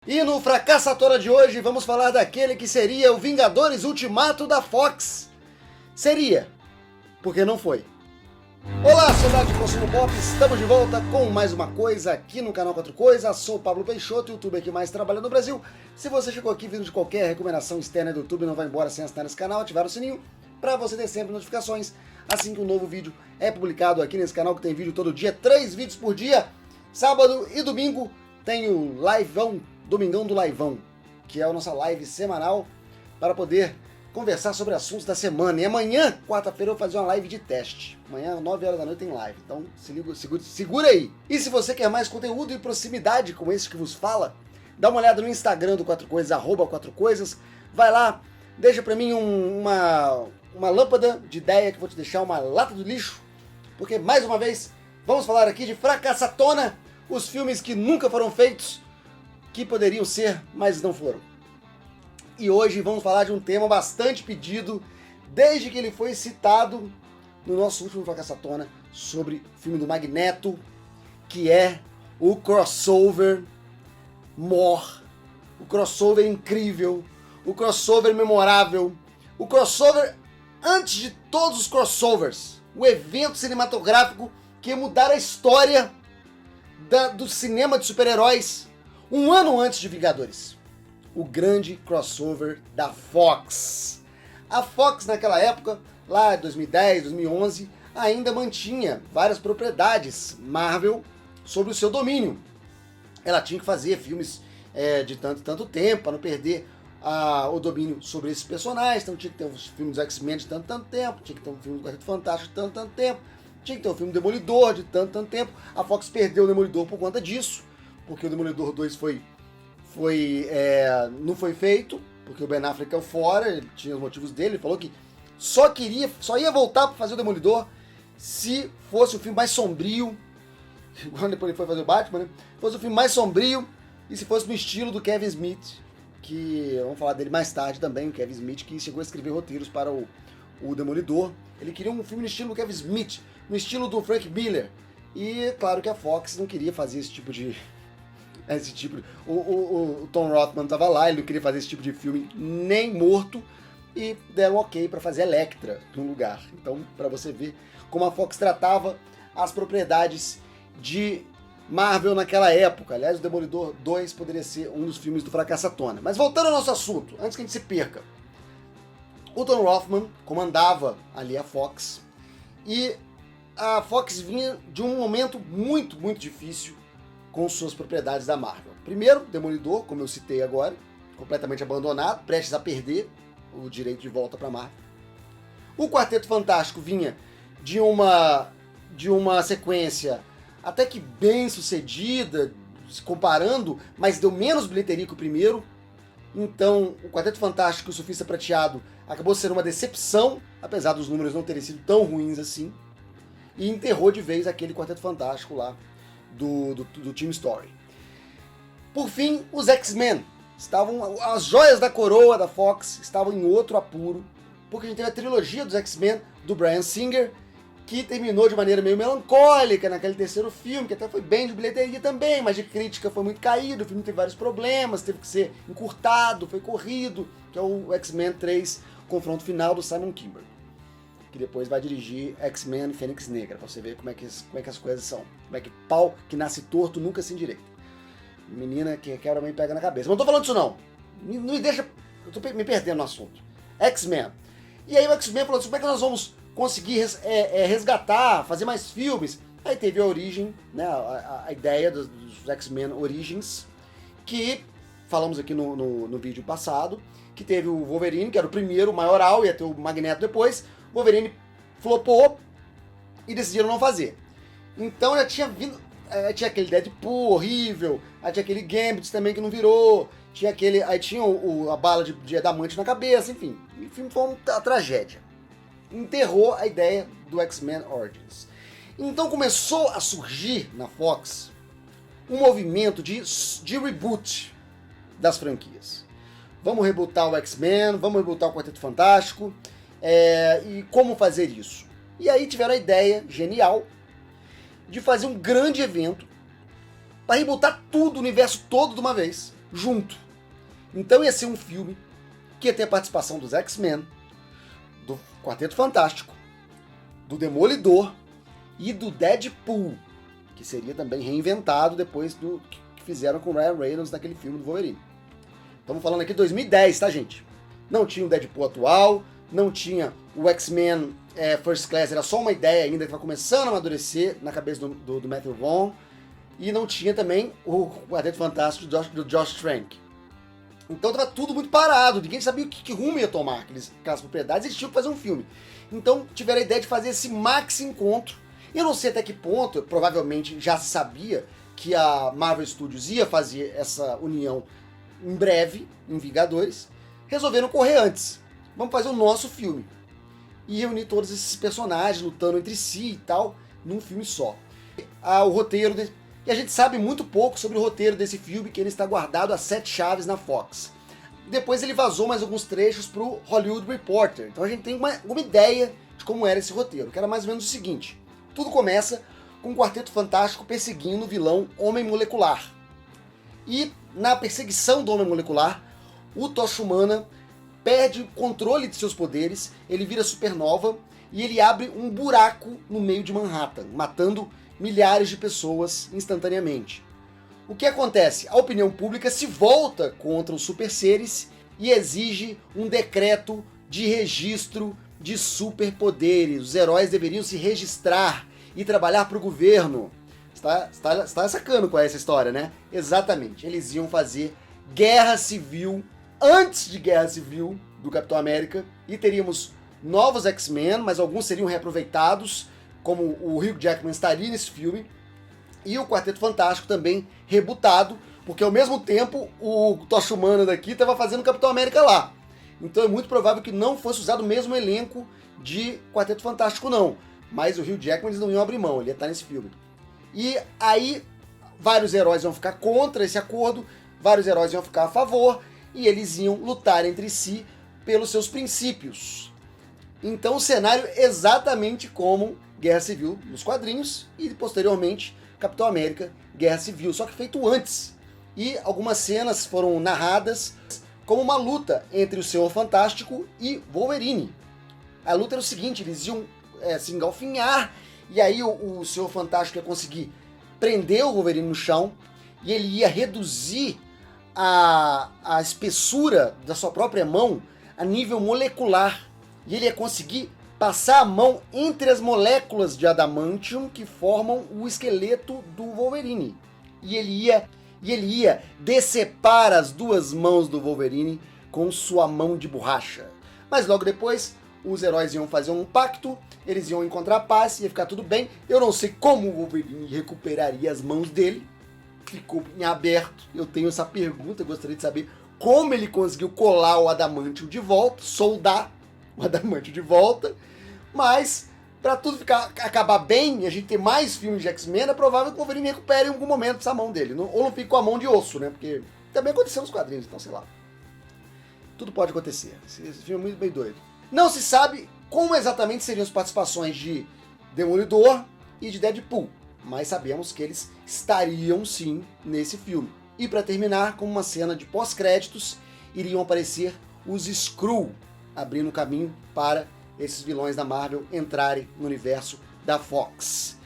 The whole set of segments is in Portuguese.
E no Fracassatora de hoje vamos falar daquele que seria o Vingadores Ultimato da Fox. Seria, porque não foi. Olá, saudade de consumo pop, estamos de volta com mais uma coisa aqui no canal Quatro Coisas. Sou o Pablo Peixoto, youtuber que mais trabalha no Brasil. Se você chegou aqui vindo de qualquer recomendação externa do YouTube, não vai embora sem assinar nesse canal, ativar o sininho para você ter sempre notificações assim que um novo vídeo é publicado aqui nesse canal, que tem vídeo todo dia, 3 vídeos por dia. Sábado e domingo tem o Liveão, Domingão do Liveão, que é a nossa live semanal para poder conversar sobre assuntos da semana. E amanhã, quarta-feira, eu vou fazer uma live de teste. Amanhã, 9 horas da noite, tem live. Então, segura aí. E se você quer mais conteúdo e proximidade com esse que vos fala, dá uma olhada no Instagram do Quatro Coisas, @quatrocoisas. Vai lá, deixa pra mim uma lâmpada de ideia que eu vou te deixar, uma lata do lixo. Porque, mais uma vez, vamos falar aqui de Fracassatona, os filmes que nunca foram feitos, que poderiam ser, mas não foram. E hoje vamos falar de um tema bastante pedido, desde que ele foi citado no nosso último Fracassatona, sobre o filme do Magneto, que é o crossover Mor, o crossover incrível, o crossover memorável, o crossover antes de todos os crossovers, o evento cinematográfico que ia mudar a história do cinema de super-heróis, um ano antes de Vingadores. O grande crossover da Fox. A Fox naquela época, lá em 2010, 2011, ainda mantinha várias propriedades Marvel sob o seu domínio. Ela tinha que fazer filmes de tanto tempo, para não perder o domínio sobre esses personagens. Então tinha que ter os filmes dos X-Men de tanto tempo, tinha que ter um filme do Quarteto Fantástico de tanto tempo, tinha que ter um filme do Demolidor de tanto tempo. A Fox perdeu o Demolidor por conta disso, porque o Demolidor 2 não foi feito, porque o Ben Affleck caiu fora, ele tinha os motivos dele, ele falou que só ia voltar para fazer o Demolidor se fosse um filme mais sombrio, igual depois ele foi fazer o Batman, né? Fosse um filme mais sombrio e se fosse no estilo do Kevin Smith, que vamos falar dele mais tarde também, o Kevin Smith, que chegou a escrever roteiros para o Demolidor. Ele queria um filme no estilo do Kevin Smith, no estilo do Frank Miller, e claro que a Fox não queria fazer esse tipo de... O Tom Rothman estava lá, ele não queria fazer esse tipo de filme nem morto, e deram ok para fazer Elektra no lugar. Então, para você ver como a Fox tratava as propriedades de Marvel naquela época. Aliás, o Demolidor 2 poderia ser um dos filmes do Fracassatona. Mas voltando ao nosso assunto, antes que a gente se perca, o Tom Rothman comandava ali a Fox, e a Fox vinha de um momento muito, muito difícil com suas propriedades da Marvel. Primeiro, Demolidor, como eu citei agora, completamente abandonado, prestes a perder o direito de volta para a Marvel. O Quarteto Fantástico vinha de uma sequência até que bem sucedida, se comparando, mas deu menos bilheteria que o primeiro. Então, o Quarteto Fantástico e o Surfista Prateado acabou sendo uma decepção, apesar dos números não terem sido tão ruins assim, e enterrou de vez aquele Quarteto Fantástico lá do Team Story. Por fim, os X-Men estavam, as joias da coroa da Fox estavam em outro apuro, porque a gente teve a trilogia dos X-Men do Bryan Singer, que terminou de maneira meio melancólica naquele terceiro filme, que até foi bem de bilheteria também, mas de crítica foi muito caído, o filme teve vários problemas, teve que ser encurtado, foi corrido, que é o X-Men 3, confronto final do Simon Kinberg, que depois vai dirigir X-Men Fênix Negra, pra você ver como é que as coisas são. Como é que pau que nasce torto nunca se endireita. Menina que quebra bem pega na cabeça. Mas não tô falando disso não. Não me deixa... Eu tô me perdendo no assunto. X-Men. E aí o X-Men falou assim, como é que nós vamos conseguir resgatar, fazer mais filmes? Aí teve a origem, né, a ideia dos X-Men Origins, que falamos aqui no vídeo passado, que teve o Wolverine, que era o primeiro, o maioral, ia ter o Magneto depois. O Wolverine flopou e decidiram não fazer. Então já tinha vindo... tinha aquele Deadpool horrível, aí tinha aquele Gambit também que não virou, tinha aquele... Aí tinha a bala de adamante na cabeça, enfim. O filme foi uma tragédia. Enterrou a ideia do X-Men Origins. Então começou a surgir na Fox um movimento de reboot das franquias. Vamos rebootar o X-Men, vamos rebootar o Quarteto Fantástico, e como fazer isso? E aí tiveram a ideia genial de fazer um grande evento para rebootar tudo, o universo todo de uma vez, junto. Então ia ser um filme que ia ter a participação dos X-Men, do Quarteto Fantástico, do Demolidor e do Deadpool, que seria também reinventado depois do que fizeram com o Ryan Reynolds naquele filme do Wolverine. Estamos falando aqui de 2010, tá, gente? Não tinha o Deadpool atual, não tinha o X-Men First Class, era só uma ideia ainda que estava começando a amadurecer na cabeça do Matthew Vaughn, e não tinha também o Quarteto Fantástico do Josh Trank. Então estava tudo muito parado, ninguém sabia que rumo ia tomar aquelas propriedades, eles tinham que fazer um filme. Então tiveram a ideia de fazer esse maxi encontro. Eu não sei até que ponto, provavelmente já se sabia que a Marvel Studios ia fazer essa união em breve, em Vingadores, resolveram correr antes. Vamos fazer o nosso filme. E reunir todos esses personagens lutando entre si e tal, num filme só. O roteiro... E a gente sabe muito pouco sobre o roteiro desse filme, que ele está guardado a 7 chaves na Fox. Depois ele vazou mais alguns trechos pro Hollywood Reporter. Então a gente tem uma ideia de como era esse roteiro, que era mais ou menos o seguinte. Tudo começa com o Quarteto Fantástico perseguindo o vilão Homem Molecular. E na perseguição do Homem Molecular, o Tocha Humana perde o controle de seus poderes, ele vira supernova e ele abre um buraco no meio de Manhattan, matando milhares de pessoas instantaneamente. O que acontece? A opinião pública se volta contra os super seres e exige um decreto de registro de superpoderes. Os heróis deveriam se registrar e trabalhar para o governo. Está sacando qual é essa história, né? Exatamente. Eles iam fazer guerra civil antes de Guerra Civil do Capitão América e teríamos novos X-Men, mas alguns seriam reaproveitados, como o Hugh Jackman estaria nesse filme, e o Quarteto Fantástico também rebutado, porque ao mesmo tempo o Tocha Humana daqui estava fazendo o Capitão América lá. Então é muito provável que não fosse usado o mesmo elenco de Quarteto Fantástico não, mas o Hugh Jackman eles não iam abrir mão, ele ia estar nesse filme. E aí vários heróis iam ficar contra esse acordo, vários heróis iam ficar a favor, e eles iam lutar entre si pelos seus princípios. Então o cenário é exatamente como Guerra Civil nos quadrinhos e posteriormente Capitão América Guerra Civil, só que feito antes. E algumas cenas foram narradas como uma luta entre o Senhor Fantástico e Wolverine. A luta era o seguinte, eles iam se engalfinhar e aí o Senhor Fantástico ia conseguir prender o Wolverine no chão e ele ia reduzir a espessura da sua própria mão a nível molecular. E ele ia conseguir passar a mão entre as moléculas de adamantium que formam o esqueleto do Wolverine. E ele ia decepar as duas mãos do Wolverine com sua mão de borracha. Mas logo depois, os heróis iam fazer um pacto, eles iam encontrar paz, ia ficar tudo bem. Eu não sei como o Wolverine recuperaria as mãos dele. Ficou em aberto. Eu tenho essa pergunta, eu gostaria de saber como ele conseguiu colar o adamantium de volta, soldar o adamantium de volta, mas para tudo acabar bem e a gente ter mais filmes de X-Men, é provável que o Wolverine recupere em algum momento essa mão dele, ou não fique com a mão de osso, né, porque também aconteceu nos quadrinhos, então sei lá. Tudo pode acontecer, esse filme é muito bem doido. Não se sabe como exatamente seriam as participações de Demolidor e de Deadpool, mas sabemos que eles estariam sim nesse filme. E para terminar, com uma cena de pós-créditos, iriam aparecer os Skrull, abrindo caminho para esses vilões da Marvel entrarem no universo da Fox.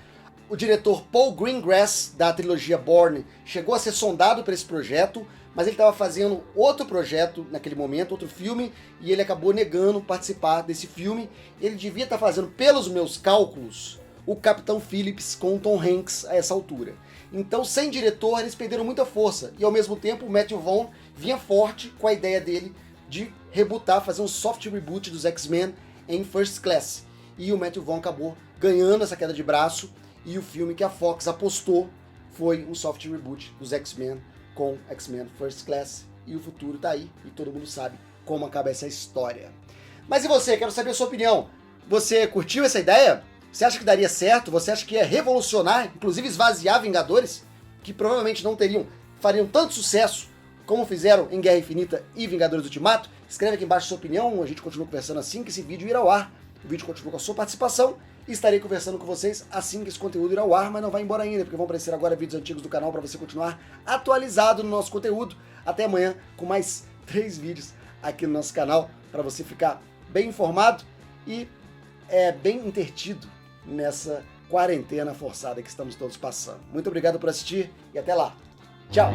O diretor Paul Greengrass, da trilogia Bourne, chegou a ser sondado para esse projeto, mas ele estava fazendo outro projeto naquele momento, outro filme, e ele acabou negando participar desse filme. Ele devia estar fazendo, pelos meus cálculos, o Capitão Phillips com o Tom Hanks a essa altura. Então, sem diretor, eles perderam muita força, e ao mesmo tempo o Matthew Vaughn vinha forte com a ideia dele de rebootar, fazer um soft reboot dos X-Men em First Class. E o Matthew Vaughn acabou ganhando essa queda de braço, e o filme que a Fox apostou foi um soft reboot dos X-Men com X-Men First Class, e o futuro tá aí, e todo mundo sabe como acaba essa história. Mas e você? Quero saber a sua opinião. Você curtiu essa ideia? Você acha que daria certo? Você acha que ia revolucionar, inclusive esvaziar Vingadores, que provavelmente não fariam tanto sucesso como fizeram em Guerra Infinita e Vingadores Ultimato? Escreve aqui embaixo a sua opinião, a gente continua conversando assim que esse vídeo ir ao ar. O vídeo continua com a sua participação e estarei conversando com vocês assim que esse conteúdo ir ao ar, mas não vai embora ainda, porque vão aparecer agora vídeos antigos do canal para você continuar atualizado no nosso conteúdo. Até amanhã com mais 3 vídeos aqui no nosso canal para você ficar bem informado e bem intertido nessa quarentena forçada que estamos todos passando. Muito obrigado por assistir e até lá. Tchau!